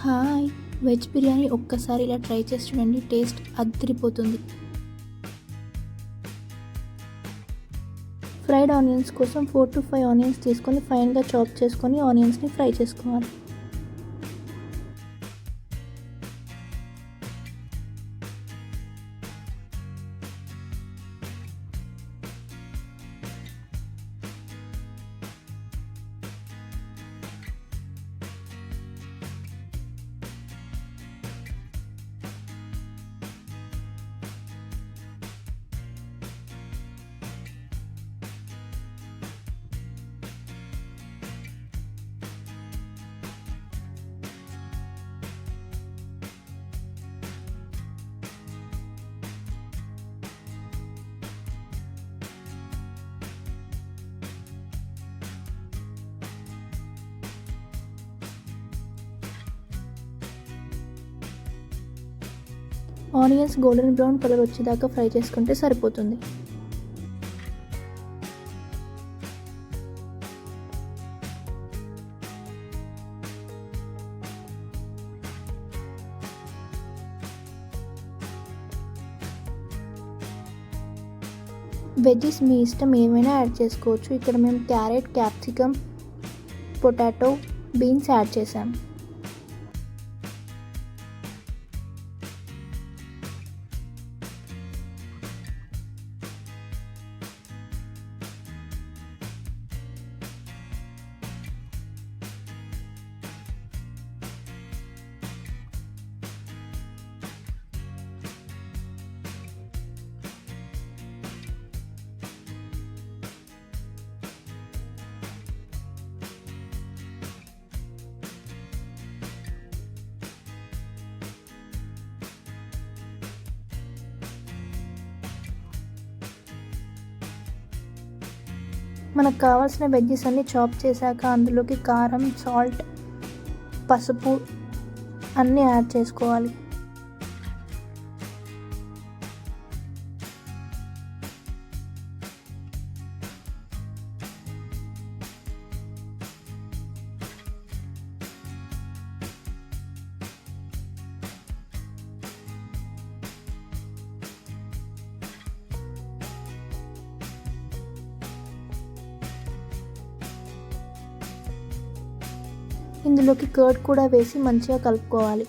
Hi! Veg biryani ఒక్కసారి ఇలా try చేసి చూడండి. టేస్ట్ అదిరిపోతుంది. ఫ్రైడ్ ఆనియన్స్ కోసం 4-5 ఆనియన్స్ తీసుకొని ఫైన్గా చాప్ చేసుకొని ఆనియన్స్ని ఫ్రై చేసుకోవాలి. ఆనియన్స్ గోల్డెన్ బ్రౌన్ కలర్ వచ్చేదాకా ఫ్రై చేసుకుంటే సరిపోతుంది. వెజ్జెస్ మీ ఇష్టం ఏమైనా యాడ్ చేసుకోవచ్చు. ఇక్కడ మేము carrot, capsicum, potato, beans add చేసాం. మనకు కావాల్సిన వెజ్జెస్ అన్నీ చాప్ చేశాక అందులోకి కారం, సాల్ట్, పసుపు అన్నీ యాడ్ చేసుకోవాలి. ఇందులోకి కర్డ్ కూడా వేసి మంచిగా కలుపుకోవాలి.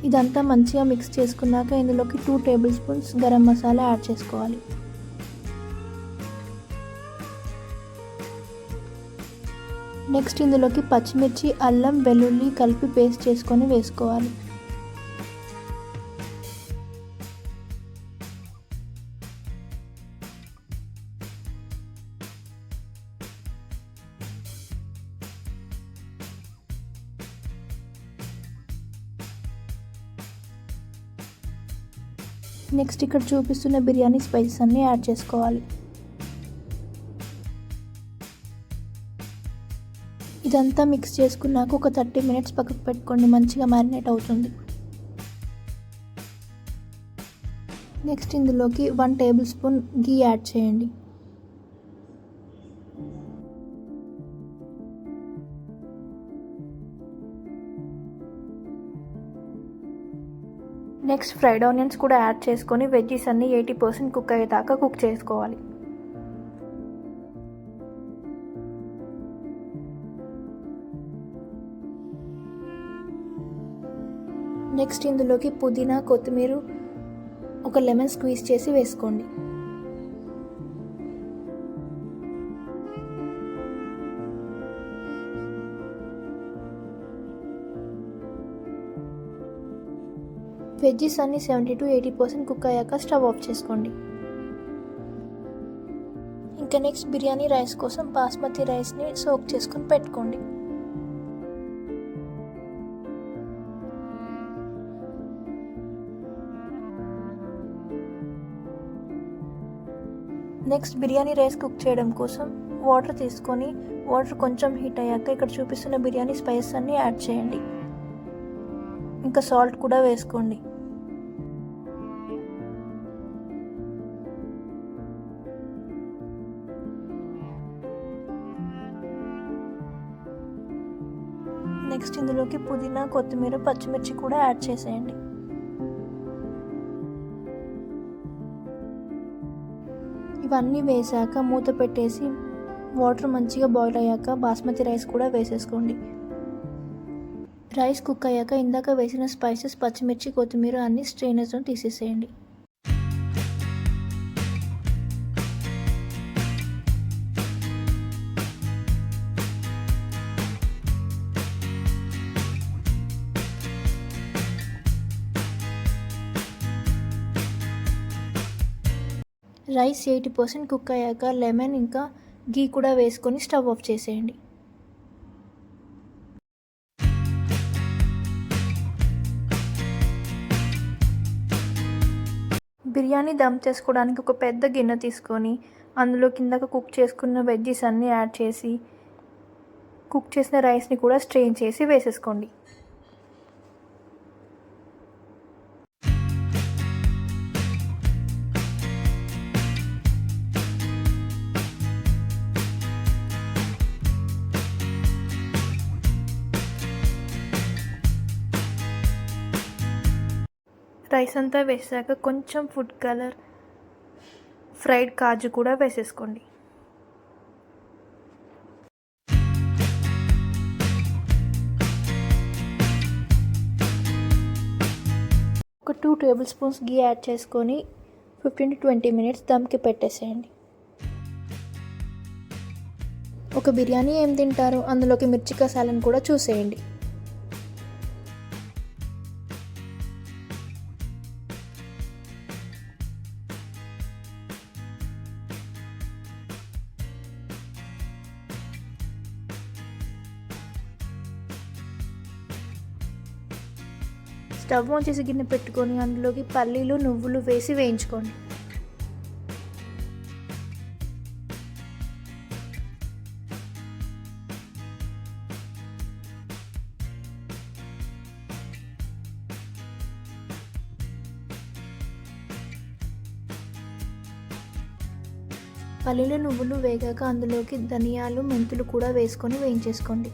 ఇదంతా మంచిగా మిక్స్ చేసుకున్నాక ఇందులోకి 2 table spoons garam masala add చేసుకోవాలి. నెక్స్ట్ ఇందులోకి పచ్చిమిర్చి, అల్లం, వెల్లుల్లి కలిపి పేస్ట్ చేసుకొని వేసుకోవాలి. నెక్స్ట్ ఇక్కడ చూపిస్తున్న బిర్యానీ స్పైసెస్ అన్నీ యాడ్ చేసుకోవాలి. ఇదంతా మిక్స్ చేసుకున్నాక ఒక 30 మినిట్స్ పక్కకు పెట్టుకోండి. మంచిగా మ్యారినేట్ అవుతుంది. నెక్స్ట్ ఇందులోకి 1 టేబుల్ స్పూన్ గీ యాడ్ చేయండి. నెక్స్ట్ ఫ్రైడ్ ఆనియన్స్ కూడా యాడ్ చేసుకొని వెజ్జెస్ అన్నీ 80% కుక్ అయ్యేదాకా కుక్ చేసుకోవాలి. నెక్స్ట్ ఇందులోకి పుదీనా, కొత్తిమీర, ఒక లెమన్ స్క్వీజ్ చేసి వేసుకోండి. వెజ్జెస్ అన్ని 70-80% కుక్ అయ్యాక స్టవ్ ఆఫ్ చేసుకోండి. ఇంకా నెక్స్ట్ బిర్యానీ రైస్ కోసం బాస్మతి రైస్ని సోక్ చేసుకొని పెట్టుకోండి. నెక్స్ట్ బిర్యానీ రైస్ కుక్ చేయడం కోసం వాటర్ తీసుకొని వాటర్ కొంచెం హీట్ అయ్యాక ఇక్కడ చూపిస్తున్న బిర్యానీ స్పైసెస్ అన్నీ యాడ్ చేయండి. ఇంకా సాల్ట్ కూడా వేసుకోండి. నెక్స్ట్ ఇందులోకి పుదీనా, కొత్తిమీర, పచ్చిమిర్చి కూడా యాడ్ చేసేయండి. ఇవన్నీ వేసాక మూత పెట్టేసి వాటర్ మంచిగా బాయిల్ అయ్యాక బాస్మతి రైస్ కూడా వేసేసుకోండి. రైస్ కుక్ అయ్యాక ఇందాక వేసిన స్పైసెస్, పచ్చిమిర్చి, కొత్తిమీర అన్ని స్ట్రైనర్స్లో తీసేసేయండి. రైస్ 80% కుక్ అయ్యాక లెమన్ ఇంకా గీ కూడా వేసుకొని స్టవ్ ఆఫ్ చేసేయండి. బిర్యానీ దమ్ చేసుకోవడానికి ఒక పెద్ద గిన్నె తీసుకొని అందులో కిందకు కుక్ చేసుకున్న వెజ్జీస్ అన్నీ యాడ్ చేసి కుక్ చేసిన రైస్ని కూడా స్ట్రెయిన్ చేసి వేసేసుకోండి. రైస్ అంతా వేసాక కొంచెం ఫుడ్ కలర్, ఫ్రైడ్ కాజు కూడా వేసేసుకోండి. ఒక 2 టేబుల్ స్పూన్స్ గీ యాడ్ చేసుకొని 15 to 20 minutes దమ్కి పెట్టేసేయండి. ఒక బిర్యానీ ఏం తింటారో అందులోకి మిర్చి కసాలను కూడా చూసేయండి. స్టవ్ ఆన్ చేసి గిన్నె పెట్టుకొని అందులోకి పల్లీలు, నువ్వులు వేసి వేయించుకోండి. పల్లీలు, నువ్వులు వేగాక అందులోకి ధనియాలు, మెంతులు కూడా వేసుకొని వేయించేసుకోండి.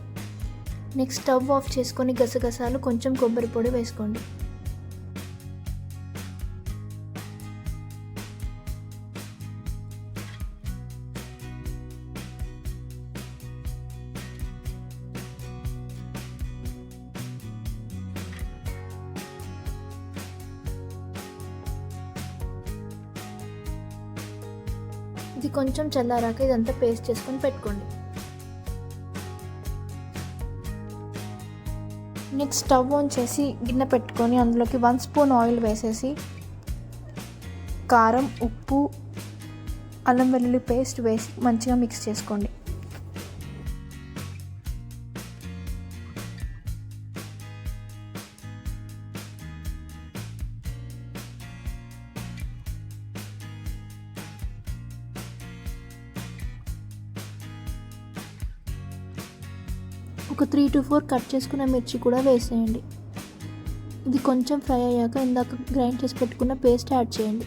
నెక్స్ట్ స్టవ్ ఆఫ్ చేసుకొని గసగసాలు, కొంచెం కొబ్బరి పొడి వేసుకోండి. ఇది కొంచెం చల్లారాక ఇదంతా పేస్ట్ చేసుకొని పెట్టుకోండి. నెక్స్ట్ స్టవ్ ఆన్ చేసి గిన్నె పెట్టుకొని అందులోకి 1 స్పూన్ ఆయిల్ వేసేసి కారం, ఉప్పు, అల్లం వెల్లుల్లి పేస్ట్ వేసి మంచిగా మిక్స్ చేసుకోండి. ఒక 3 to 4 కట్ చేసుకున్న మిర్చి కూడా వేసేయండి. ఇది కొంచెం ఫ్రై అయ్యాక ఇందాక గ్రైండ్ చేసి పెట్టుకున్న పేస్ట్ యాడ్ చేయండి.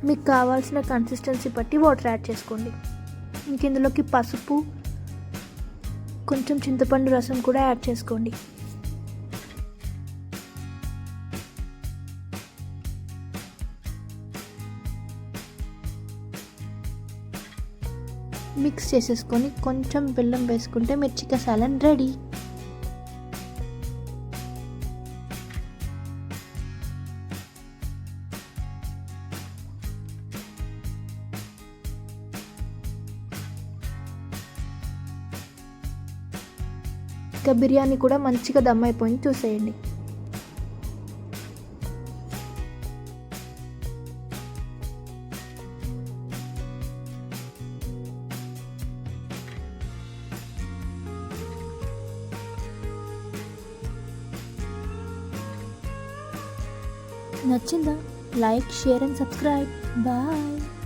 మీకు కావాల్సిన కన్సిస్టెన్సీ బట్టి వాటర్ యాడ్ చేసుకోండి. ఇంక ఇందులోకి పసుపు, కొంచెం చింతపండు రసం కూడా యాడ్ చేసుకోండి. మిక్స్ చేసేసుకొని కొంచెం బెల్లం వేసుకుంటే మిర్చి కసాలన్ రెడీ. ఇంకా బిర్యానీ కూడా మంచిగా దమ్ అయిపోయింది, చూసేయండి. నచ్చిందా? Like, share and subscribe. Bye.